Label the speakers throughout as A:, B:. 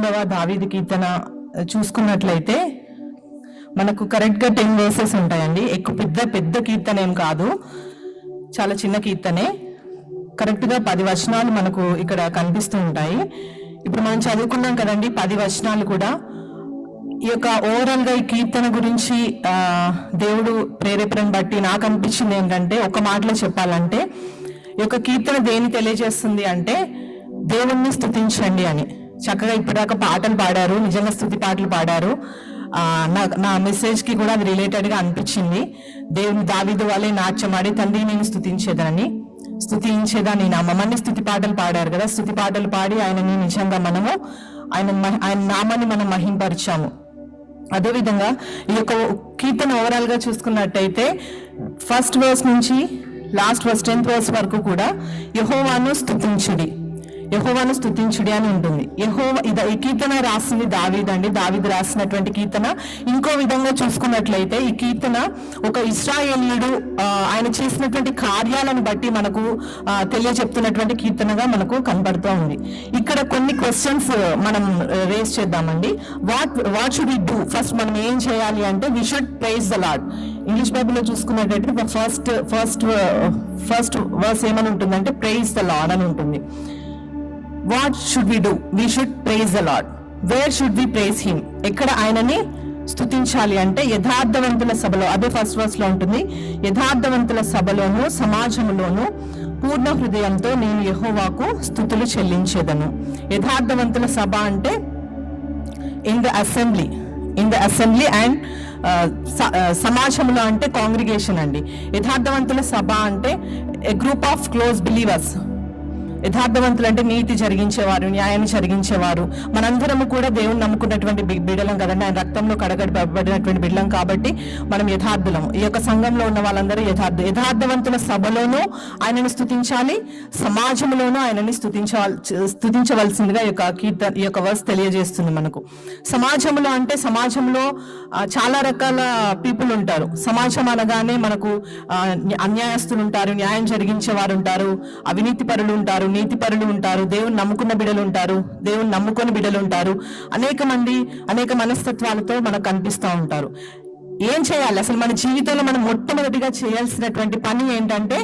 A: 11వ దావీదు కీర్తన చూసుకున్నట్లయితే మనకు కరెక్ట్గా 10 వర్సెస్ ఉంటాయండి. ఎక్కువ పెద్ద కీర్తన ఏం కాదు, చాలా చిన్న కీర్తనే. కరెక్ట్గా 10 వచనాలు మనకు ఇక్కడ కనిపిస్తూ ఉంటాయి. ఇప్పుడు మనం చదువుకున్నాం కదండి 10 వచనాలు కూడా. ఈ యొక్క ఓవరాల్గా ఈ కీర్తన గురించి దేవుడు ప్రేరేపణ బట్టి నాకు అనిపించింది ఏంటంటే, ఒక మాటలో చెప్పాలంటే ఈ యొక్క కీర్తన దేని తెలియజేస్తుంది అంటే దేవుణ్ణి స్తుతించండి అని. చక్కగా ఇప్పటిదాకా పాటలు పాడారు, నిజంగా స్తుతి పాటలు పాడారు. నా మెసేజ్కి కూడా అది రిలేటెడ్గా అనిపించింది. దేవుని దావీదు వాళ్ళే నాట్యమాడి తండ్రి నేను స్తుతించేదా నీ నామని స్తుతి పాటలు పాడారు కదా. స్తుతి పాటలు పాడి ఆయనని నిజంగా మనము ఆయన నామాన్ని మనం మహింపరిచాము. అదేవిధంగా ఈ యొక్క కీర్తన ఓవరాల్ గా చూసుకున్నట్టయితే ఫస్ట్ వర్స్ నుంచి లాస్ట్ వర్స్ 10th వర్స్ వరకు కూడా యెహోవాను స్తుతించుడి అని ఉంటుంది. ఈ కీర్తన రాసింది దావీదు రాసినటువంటి కీర్తన. ఇంకో విధంగా చూసుకున్నట్లయితే ఈ కీర్తన ఒక ఇశ్రాయేలీయుడు ఆయన చేసినటువంటి కార్యాలను బట్టి మనకు తెలియజెప్తున్నటువంటి కీర్తనగా మనకు కనబడుతూ ఉంది. ఇక్కడ కొన్ని క్వశ్చన్స్ మనం రేస్ చేద్దామండి. What should we do? First మనం ఏం చేయాలి అంటే we should praise the lord. English బైబిల్లో చూసుకున్నట్టయితే ఫస్ట్ వర్స్ ఏమని ఉంటుందంటే ప్రైజ్ ద లార్డ్ అని ఉంటుంది. What should we do? We should praise the Lord. Where should we praise him? ఎక్కడ ఆయనని స్తుతించాలి అంటే యథార్థవంతుల సభలో, అదే ఫస్ట్ వర్స్ లో ఉంటుంది. యథార్థవంతుల సభలోను సమాజంలోను పూర్ణ హృదయంతో నేను యెహోవాకు స్తుతులు చెల్లించేదను. యథార్థవంతుల సభ అంటే ఇన్ ద అసెంబ్లీ అండ్ సమాజంలో అంటే కాంగ్రిగేషన్ అండి. యథార్థవంతుల సభ అంటే ఏ గ్రూప్ ఆఫ్ క్లోజ్ బిలీవర్స్. యథార్థవంతులు అంటే నీతి జరిగించేవారు, న్యాయాన్ని జరిగించేవారు. మనందరము కూడా దేవుని నమ్ముకున్నటువంటి బిడ్డలం కదండి. ఆయన రక్తంలో కడగబడినటువంటి బిడ్డలం కాబట్టి మనం యథార్థులం. ఈ యొక్క సంఘంలో ఉన్న వాళ్ళందరూ యథార్థవంతుల సభలోనూ ఆయనని స్తుతించాలి, సమాజంలోనూ ఆయనని స్తుతించవలసిందిగా ఈ యొక్క వర్స్ తెలియజేస్తుంది మనకు. సమాజంలో అంటే సమాజంలో చాలా రకాల పీపుల్ ఉంటారు. సమాజం అనగానే మనకు అన్యాయస్తులు ఉంటారు, న్యాయం జరిగించే వారు ఉంటారు, అవినీతి పరులు ఉంటారు, నీతి పరులు ఉంటారు, దేవుని నమ్ముకున్న బిడ్డలు ఉంటారు, దేవుని నమ్ముకొని బిడ్డలు ఉంటారు. అనేక మనస్తత్వాలతో మనకు కనిపిస్తూ ఉంటారు. ఏం చేయాలి అసలు మన జీవితంలో? మనం మొట్టమొదటిగా చేయాల్సినటువంటి పని ఏంటంటే,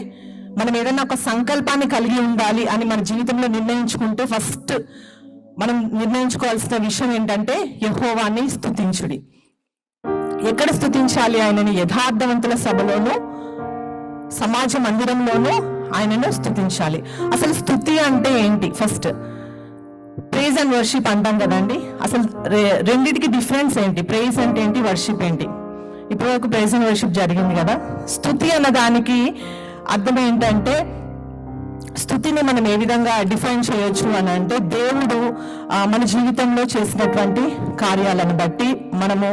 A: మనం ఏదైనా ఒక సంకల్పాన్ని కలిగి ఉండాలి అని మన జీవితంలో నిర్ణయించుకుంటే ఫస్ట్ మనం నిర్ణయించుకోవాల్సిన విషయం ఏంటంటే యెహోవాని స్తుతించుడి. ఎక్కడ స్తుతించాలి ఆయనని? యథార్థవంతుల సభలోను సమాజ మందిరంలోనూ ఆయనను స్తుతించాలి. అసలు స్తుతి అంటే ఏంటి? ఫస్ట్ ప్రైజ్ అండ్ వర్షిప్ అంటాం కదండి. అసలు రెండిటికి డిఫరెన్స్ ఏంటి? ప్రైజ్ అంటే ఏంటి, వర్షిప్ ఏంటి? ఇప్పటివరకు ప్రైజ్ అండ్ వర్షిప్ జరిగింది కదా. స్తుతి అన్న దానికి అర్థం ఏంటంటే, స్తుతిని మనం ఏ విధంగా డిఫైన్ చేయొచ్చు అని అంటే, దేవుడు మన జీవితంలో చేసినటువంటి కార్యాలను బట్టి మనము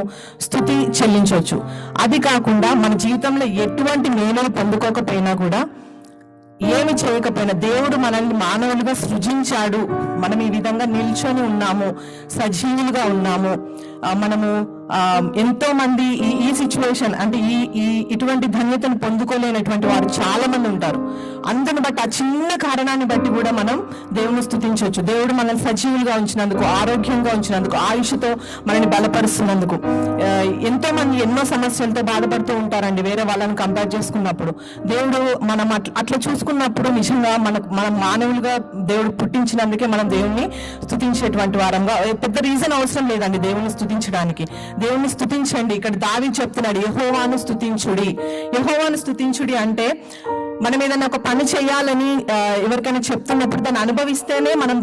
A: స్తుతి చెల్లించవచ్చు. అది కాకుండా మన జీవితంలో ఎటువంటి మేలు పొందుకోకపోయినా కూడా, ఏమి చేయకపోయినా, దేవుడు మనల్ని మానవులుగా సృజించాడు, మనం ఈ విధంగా నిల్చొని ఉన్నాము, సజీవులుగా ఉన్నాము. మనము ఎంతో మంది ఈ సిచ్యువేషన్ అంటే ఇటువంటి ధన్యతను పొందుకోలేనటువంటి వారు చాలా మంది ఉంటారు. అందుని బట్టి, ఆ చిన్న కారణాన్ని బట్టి కూడా మనం దేవుని స్తుతించవచ్చు. దేవుడు మనల్ని సజీవులుగా ఉంచినందుకు, ఆరోగ్యంగా ఉంచినందుకు, ఆయుష్తో మనల్ని బలపరుస్తున్నందుకు. ఎంతో మంది ఎన్నో సమస్యలతో బాధపడుతూ ఉంటారండి వేరే వాళ్ళని కంపేర్ చేసుకున్నప్పుడు. దేవుడు మనం అట్లా చూసుకున్నప్పుడు నిజంగా మనం మానవులుగా దేవుడు పుట్టించినందుకే మనం దేవుణ్ణి స్తుతించేటువంటి వారంగా. పెద్ద రీజన్ అవసరం లేదండి దేవుని స్తుతించడానికి. దేవుని స్తుతించండి. ఇక్కడ దావీదు చెప్తున్నాడు యెహోవాను స్తుతించుడి అంటే, మనం ఏదైనా ఒక పని చేయాలని ఎవరికైనా చెప్తున్నప్పుడు దాన్ని అనుభవిస్తేనే మనం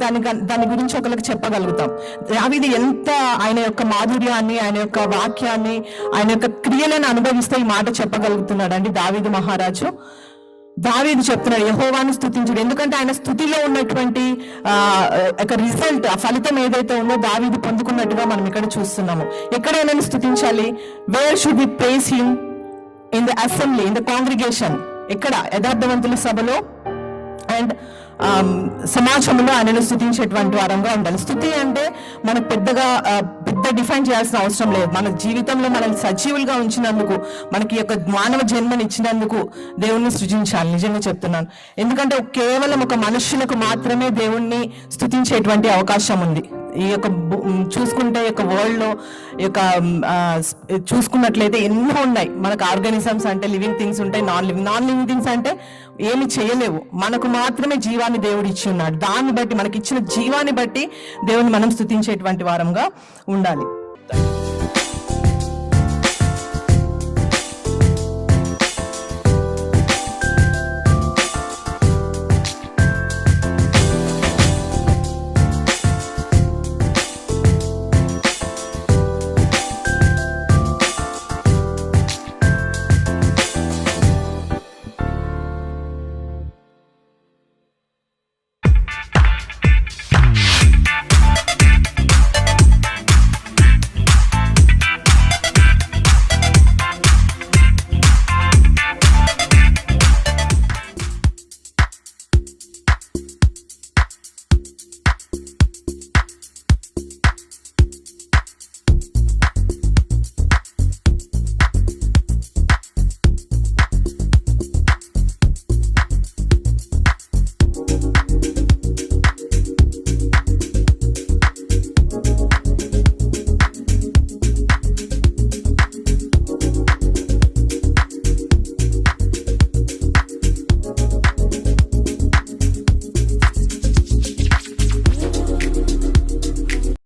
A: దాని గురించి ఒకరికి చెప్పగలుగుతాం. దావీదు ఎంత ఆయన యొక్క మాధుర్యాన్ని, ఆయన యొక్క వాక్యాన్ని, ఆయన యొక్క క్రియలను అనుభవిస్తే ఈ మాట చెప్పగలుగుతున్నాడు అండి దావీదు మహారాజు. దావీదు చెప్తున్నాడు యెహోవాను స్తుతించుడు. ఎందుకంటే ఆయన స్తుతిలో ఉన్నటువంటి రిజల్ట్, ఆ ఫలితం ఏదైతే ఉందో దావీదు పొందుకున్నట్టుగా మనం ఇక్కడ చూస్తున్నాము. ఎక్కడైనా స్తుతించాలి. Where should we praise him? In the assembly, in the congregation. ఎక్కడ? యథార్థవంతుల సభలో అండ్ సమాజంలో ఆయనను స్తుతించేటువంటి వారంగా ఉండాలి. స్తుతి అంటే మనకు పెద్ద డిఫైన్ చేయాల్సిన అవసరం లేదు. మన జీవితంలో మనల్ని సజీవులుగా ఉంచినందుకు, మనకి యొక్క మానవ జన్మని ఇచ్చినందుకు దేవుణ్ణి సృజించాలి. నిజంగా చెప్తున్నాను. ఎందుకంటే కేవలం ఒక మనుష్యులకు మాత్రమే దేవుణ్ణి స్తుతించేటువంటి అవకాశం ఉంది. ఈ యొక్క చూసుకుంటే ఈ యొక్క వరల్డ్లో ఈ యొక్క చూసుకున్నట్లయితే ఎన్నో ఉన్నాయి. మనకు ఆర్గానిజమ్స్ అంటే లివింగ్ థింగ్స్ ఉంటాయి, నాన్ లివింగ్ థింగ్స్ అంటే ఏమి చేయలేవు. మనకు మాత్రమే జీవాన్ని దేవుడు ఇచ్చి ఉన్నాడు. దాన్ని బట్టి, మనకి ఇచ్చిన జీవాన్ని బట్టి దేవుని మనం స్తుతించేటువంటి వారంగా ఉండాలి.